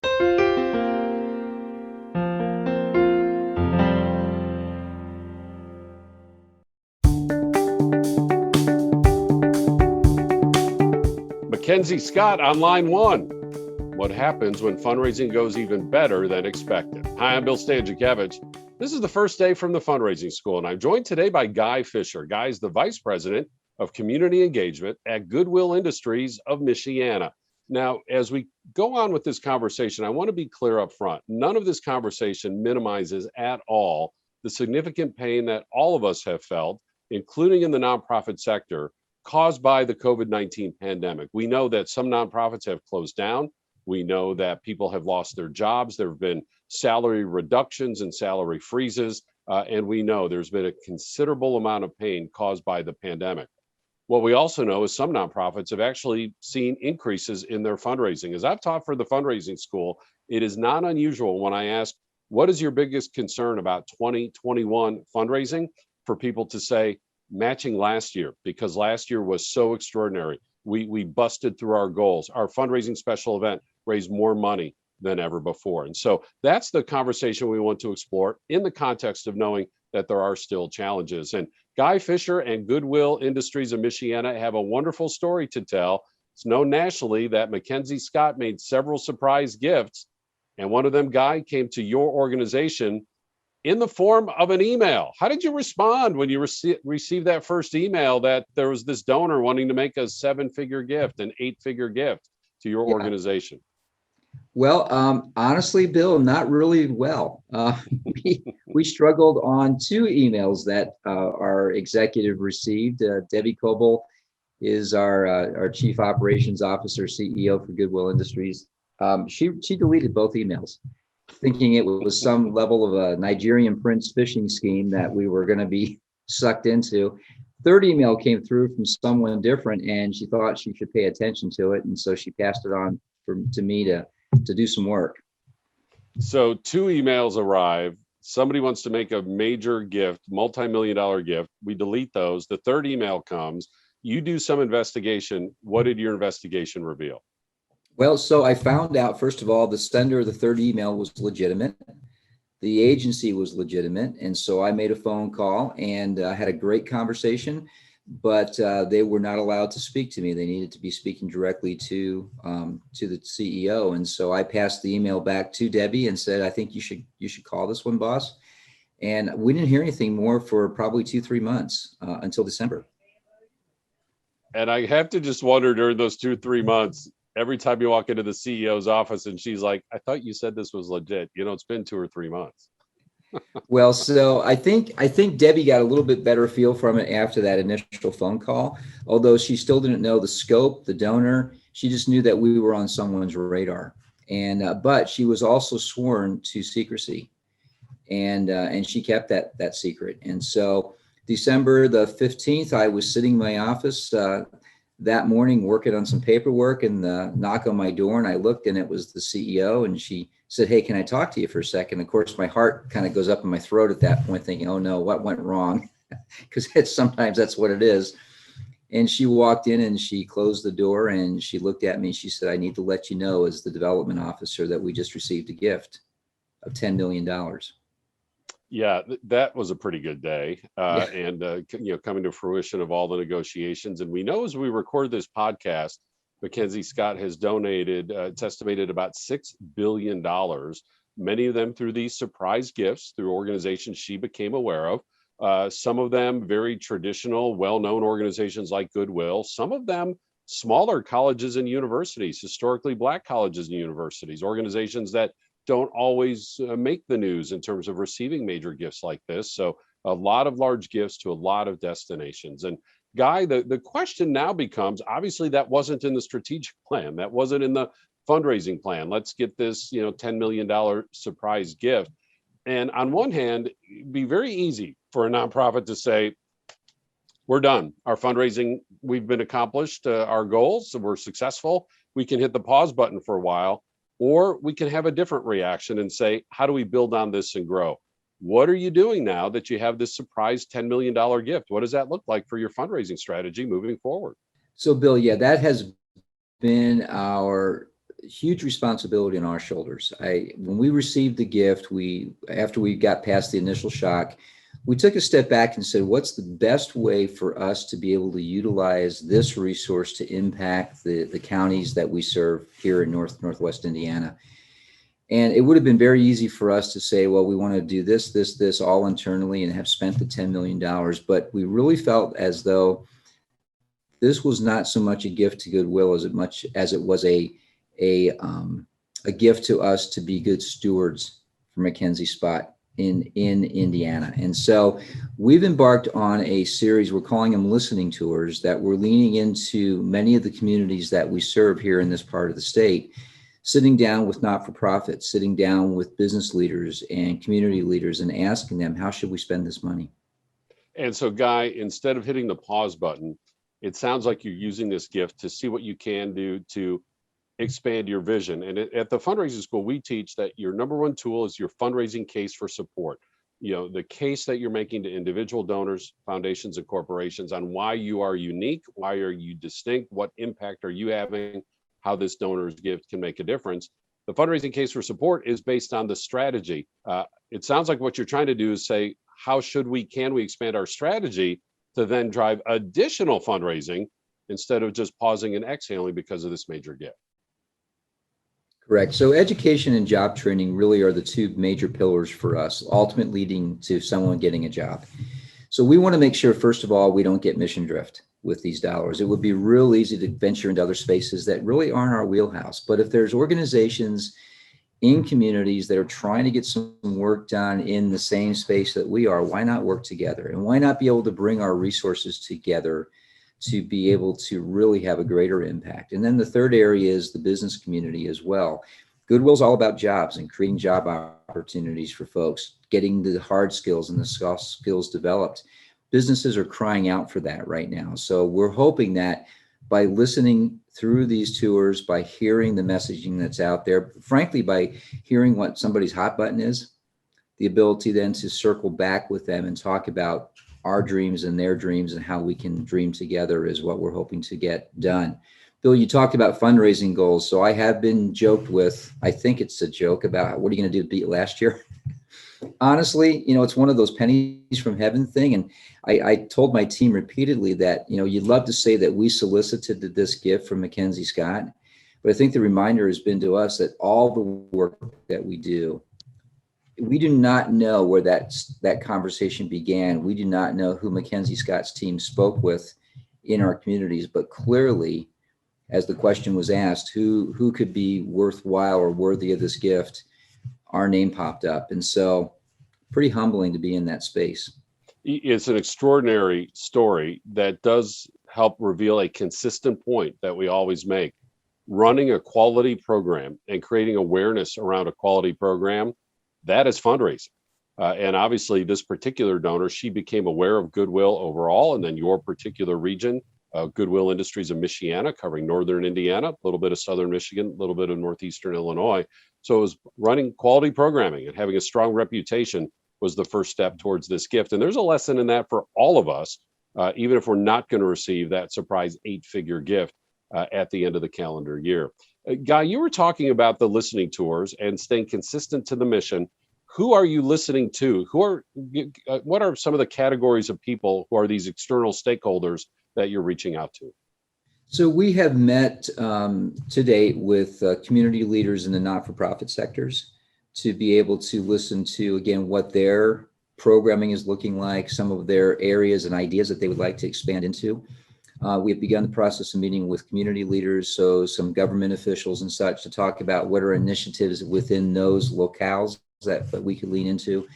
MacKenzie Scott on line one. What happens when fundraising goes even better than expected? Hi, I'm Bill Stanczykiewicz. This is the first day from the fundraising school, and I'm joined today by Guy Fisher. Guy is the Vice President of Community Engagement at Goodwill Industries of Michiana. Now, as we go on with this conversation, I want to be clear up front. None of this conversation minimizes at all the significant pain that all of us have felt, including in the nonprofit sector, caused by the COVID-19 pandemic. We know that some nonprofits have closed down. We know that people have lost their jobs. There have been salary reductions and salary freezes. And we know there's been a considerable amount of pain caused by the pandemic. What we also know is some nonprofits have actually seen increases in their fundraising. As I've taught for the fundraising school, it is not unusual when I ask, what is your biggest concern about 2021 fundraising, for people to say, matching last year, because last year was so extraordinary. We busted through our goals. Our fundraising special event raised more money than ever before. And so that's the conversation we want to explore in the context of knowing that there are still challenges. And Guy Fisher and Goodwill Industries of Michiana have a wonderful story to tell. It's known nationally that MacKenzie Scott made several surprise gifts, and one of them, Guy, came to your organization in the form of an email. How did you respond when you received that first email that there was this donor wanting to make a 7-figure gift, an 8-figure gift to your organization? Well, honestly, Bill, not really well. We struggled on 2 emails that our executive received. Debbie Coble is our Chief Operations Officer, CEO for Goodwill Industries. She deleted both emails, thinking it was some level of a Nigerian prince phishing scheme that we were going to be sucked into. Third email came through from someone different, and she thought she should pay attention to it. And so she passed it on to me to do some work. So 2 emails arrive. Somebody wants to make a major gift, multi-million-dollar gift. We delete those. The third email comes. You do some investigation. What did your investigation reveal? Well, so I found out, first of all, the sender of the third email was legitimate. The agency was legitimate. And so I made a phone call and had a great conversation, but they were not allowed to speak to me. They needed to be speaking directly to the CEO. And so I passed the email back to Debbie and said, I think you should call this one, boss. And we didn't hear anything more for probably 2-3 months until December. And I have to just wonder, during those 2-3 months, every time you walk into the CEO's office and she's like, I thought you said this was legit. It's been 2 or 3 months. Well, so I think Debbie got a little bit better feel from it after that initial phone call, although she still didn't know the scope, the donor. She just knew that we were on someone's radar. And but she was also sworn to secrecy, and she kept that secret. And so December the 15th, I was sitting in my office that morning working on some paperwork, and the knock on my door, and I looked, and it was the CEO, and she said, hey, can I talk to you for a second? Of course, my heart kind of goes up in my throat at that point, thinking, oh no, what went wrong? Because sometimes that's what it is. And she walked in and she closed the door and she looked at me and she said, I need to let you know, as the development officer, that we just received a gift of $10 million. Yeah, that was a pretty good day. Yeah. And, coming to fruition of all the negotiations. And we know, as we record this podcast, MacKenzie Scott has donated, it's estimated, about $6 billion, many of them through these surprise gifts through organizations she became aware of. Some of them very traditional, well-known organizations like Goodwill, some of them smaller colleges and universities, historically Black colleges and universities, organizations that don't always make the news in terms of receiving major gifts like this. So a lot of large gifts to a lot of destinations. And Guy, the question now becomes, obviously that wasn't in the strategic plan, that wasn't in the fundraising plan. Let's get this, $10 million surprise gift. And on one hand, it'd be very easy for a nonprofit to say, we're done. Our fundraising, we've been accomplished, our goals, we're successful. We can hit the pause button for a while, or we can have a different reaction and say, how do we build on this and grow? What are you doing now that you have this surprise $10 million gift? What does that look like for your fundraising strategy moving forward? So, Bill, yeah, that has been our huge responsibility on our shoulders. When we received the gift, after we got past the initial shock, we took a step back and said, what's the best way for us to be able to utilize this resource to impact the counties that we serve here in Northwest Indiana? And it would have been very easy for us to say, well, we want to do this all internally and have spent the $10 million. But we really felt as though this was not so much a gift to goodwill as much as it was a gift to us to be good stewards for MacKenzie Spot in Indiana. And so we've embarked on a series, we're calling them listening tours, that we're leaning into many of the communities that we serve here in this part of the state, sitting down with not-for-profits, sitting down with business leaders and community leaders and asking them, how should we spend this money? And so, Guy, instead of hitting the pause button, it sounds like you're using this gift to see what you can do to expand your vision. And at the fundraising school, we teach that your number one tool is your fundraising case for support. You know, the case that you're making to individual donors, foundations, and corporations on why you are unique, why are you distinct, what impact are you having, how this donor's gift can make a difference. The fundraising case for support is based on the strategy. It sounds like what you're trying to do is say, can we expand our strategy to then drive additional fundraising instead of just pausing and exhaling because of this major gift? Correct. So education and job training really are the two major pillars for us, ultimately leading to someone getting a job. So we want to make sure, first of all, we don't get mission drift with these dollars. It would be real easy to venture into other spaces that really aren't our wheelhouse. But if there's organizations in communities that are trying to get some work done in the same space that we are, why not work together? And why not be able to bring our resources together to be able to really have a greater impact? And then the third area is the business community as well. Goodwill's all about jobs and creating job opportunities for folks, getting the hard skills and the soft skills developed. Businesses are crying out for that right now. So we're hoping that by listening through these tours, by hearing the messaging that's out there, frankly, by hearing what somebody's hot button is, the ability then to circle back with them and talk about our dreams and their dreams and how we can dream together is what we're hoping to get done. Bill, you talked about fundraising goals. So I have been joked with, I think it's a joke about what are you going to do to beat last year? Honestly, it's one of those pennies from heaven thing. And I told my team repeatedly that, you'd love to say that we solicited this gift from MacKenzie Scott. But I think the reminder has been to us that all the work that we do not know where that conversation began. We do not know who MacKenzie Scott's team spoke with in our communities, but clearly, as the question was asked, who could be worthwhile or worthy of this gift, our name popped up. And so pretty humbling to be in that space. It's an extraordinary story that does help reveal a consistent point that we always make. Running a quality program and creating awareness around a quality program, that is fundraising. And obviously this particular donor, she became aware of Goodwill overall, and then your particular region, Goodwill Industries of Michiana, covering northern Indiana, a little bit of southern Michigan, a little bit of northeastern Illinois. So it was running quality programming and having a strong reputation was the first step towards this gift. And there's a lesson in that for all of us, even if we're not going to receive that surprise 8-figure gift at the end of the calendar year. Guy, you were talking about the listening tours and staying consistent to the mission. Who are you listening to? What are some of the categories of people who are these external stakeholders that you're reaching out to? So we have met to date with community leaders in the not-for-profit sectors to be able to listen to, again, what their programming is looking like, some of their areas and ideas that they would like to expand into. We have begun the process of meeting with community leaders, so some government officials and such, to talk about what are initiatives within those locales that we could lean into.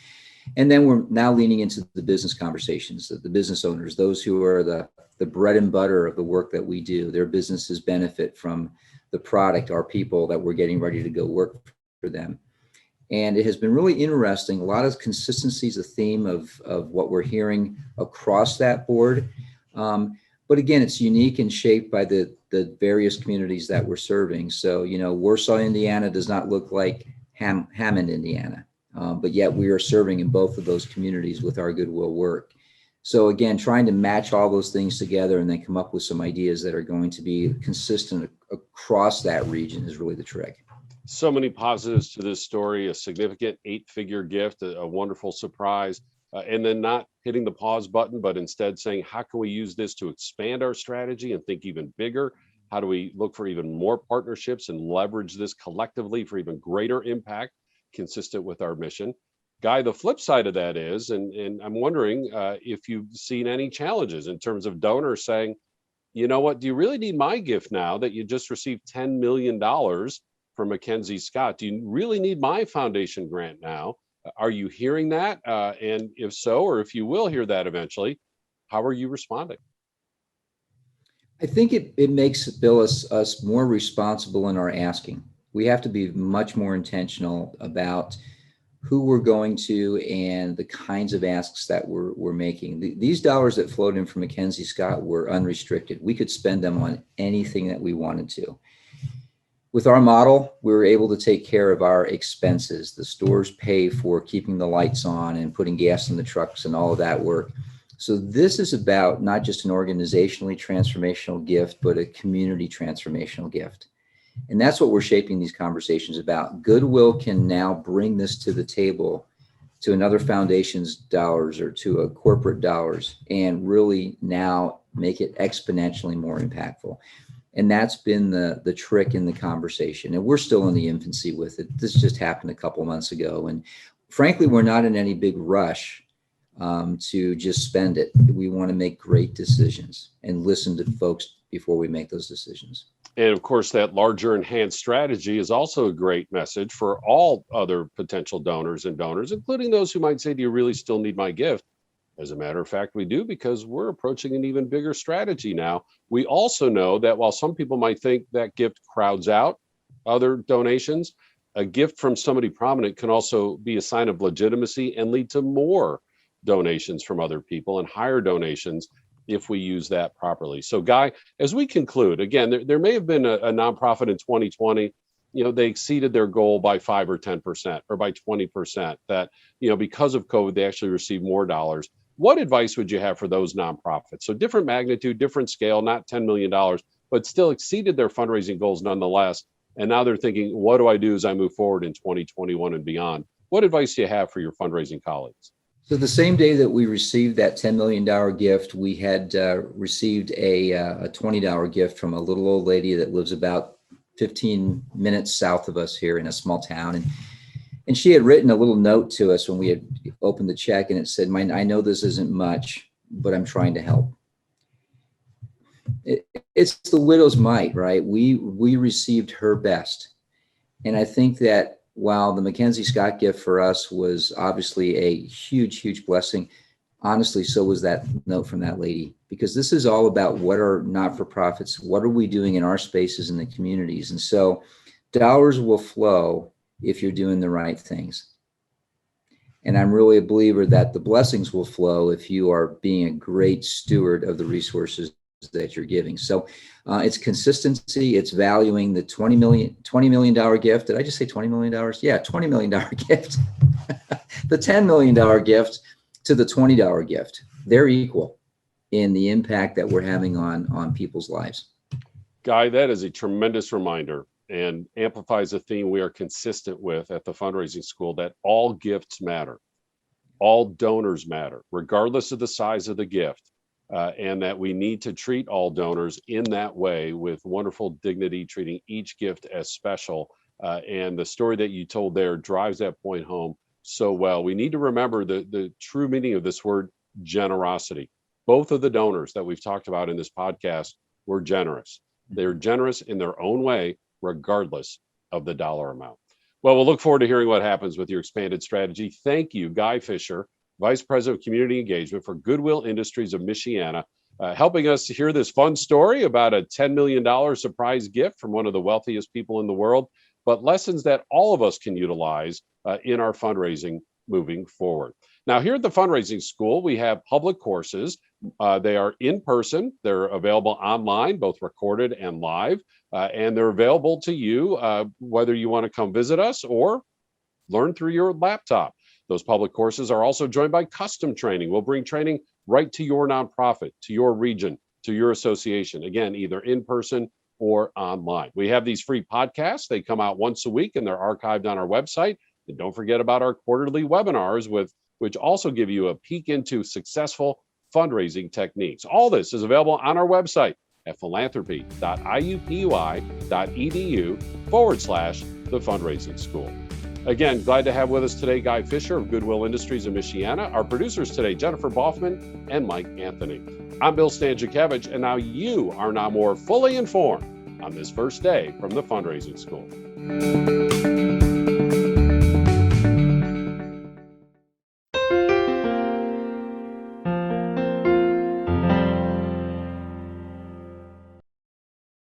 And then we're now leaning into the business conversations, the business owners, those who are the bread and butter of the work that we do. Their businesses benefit from the product, our people that we're getting ready to go work for them. And it has been really interesting. A lot of consistency is a theme of what we're hearing across that board. But again, it's unique and shaped by the various communities that we're serving. So, Warsaw, Indiana does not look like Hammond, Indiana. But yet we are serving in both of those communities with our Goodwill work. So again, trying to match all those things together and then come up with some ideas that are going to be consistent across that region is really the trick. So many positives to this story, a significant 8-figure gift, a wonderful surprise, and then not hitting the pause button, but instead saying, how can we use this to expand our strategy and think even bigger? How do we look for even more partnerships and leverage this collectively for even greater impact consistent with our mission? Guy, the flip side of that is, and I'm wondering if you've seen any challenges in terms of donors saying, you know what, do you really need my gift now that you just received $10 million from MacKenzie Scott? Do you really need my foundation grant now? Are you hearing that? And if so, or if you will hear that eventually, how are you responding? I think it makes Bill us more responsible in our asking. We have to be much more intentional about who we're going to and the kinds of asks that we're making. These dollars that flowed in from MacKenzie Scott were unrestricted. We could spend them on anything that we wanted to. With our model, we were able to take care of our expenses. The stores pay for keeping the lights on and putting gas in the trucks and all of that work. So this is about not just an organizationally transformational gift, but a community transformational gift. And that's what we're shaping these conversations about. Goodwill can now bring this to the table to another foundation's dollars or to a corporate dollars and really now make it exponentially more impactful. And that's been the trick in the conversation. And we're still in the infancy with it. This just happened a couple months ago. And frankly, we're not in any big rush to just spend it. We want to make great decisions and listen to folks before we make those decisions. And of course, that larger enhanced strategy is also a great message for all other potential donors, including those who might say, do you really still need my gift? As a matter of fact, we do, because we're approaching an even bigger strategy now. We also know that while some people might think that gift crowds out other donations, a gift from somebody prominent can also be a sign of legitimacy and lead to more donations from other people and higher donations if we use that properly. So Guy, as we conclude, again, there may have been a nonprofit in 2020, they exceeded their goal by 5 or 10% or by 20%, that, because of COVID, they actually received more dollars. What advice would you have for those nonprofits? So different magnitude, different scale, not $10 million, but still exceeded their fundraising goals nonetheless. And now they're thinking, what do I do as I move forward in 2021 and beyond? What advice do you have for your fundraising colleagues? So the same day that we received that $10 million gift, we had received a $20 gift from a little old lady that lives about 15 minutes south of us here in a small town. And she had written a little note to us when we had opened the check, and it said, I know this isn't much, but I'm trying to help. It's the widow's mite, right? We received her best. And I think that while the MacKenzie Scott gift for us was obviously a huge, huge blessing, honestly, so was that note from that lady, because this is all about what are not-for-profits, what are we doing in our spaces in the communities. And so dollars will flow if you're doing the right things. And I'm really a believer that the blessings will flow if you are being a great steward of the resources that you're giving. So it's consistency, it's valuing the $20 million gift. Did I just say $20 million? Yeah, $20 million gift. The $10 million gift to the $20 gift. They're equal in the impact that we're having on people's lives. Guy, that is a tremendous reminder and amplifies a theme we are consistent with at the Fundraising School, that all gifts matter. All donors matter, regardless of the size of the gift. And that we need to treat all donors in that way with wonderful dignity, treating each gift as special. And the story that you told there drives that point home so well. We need to remember the true meaning of this word, generosity. Both of the donors that we've talked about in this podcast were generous. They're generous in their own way, regardless of the dollar amount. Well, we'll look forward to hearing what happens with your expanded strategy. Thank you, Guy Fisher, Vice President of Community Engagement for Goodwill Industries of Michiana, helping us to hear this fun story about a $10 million surprise gift from one of the wealthiest people in the world, but lessons that all of us can utilize in our fundraising moving forward. Now, here at the Fundraising School, we have public courses. They are in person. They're available online, both recorded and live, and they're available to you whether you want to come visit us or learn through your laptop. Those public courses are also joined by custom training. We'll bring training right to your nonprofit, to your region, to your association. Again, either in person or online. We have these free podcasts. They come out once a week and they're archived on our website. And don't forget about our quarterly webinars, which also give you a peek into successful fundraising techniques. All this is available on our website at philanthropy.iupui.edu/the fundraising school. Again, glad to have with us today Guy Fisher of Goodwill Industries in Michiana, our producers today, Jennifer Boffman and Mike Anthony. I'm Bill Stanczykiewicz, and now you are now more fully informed on this first day from the fundraising school.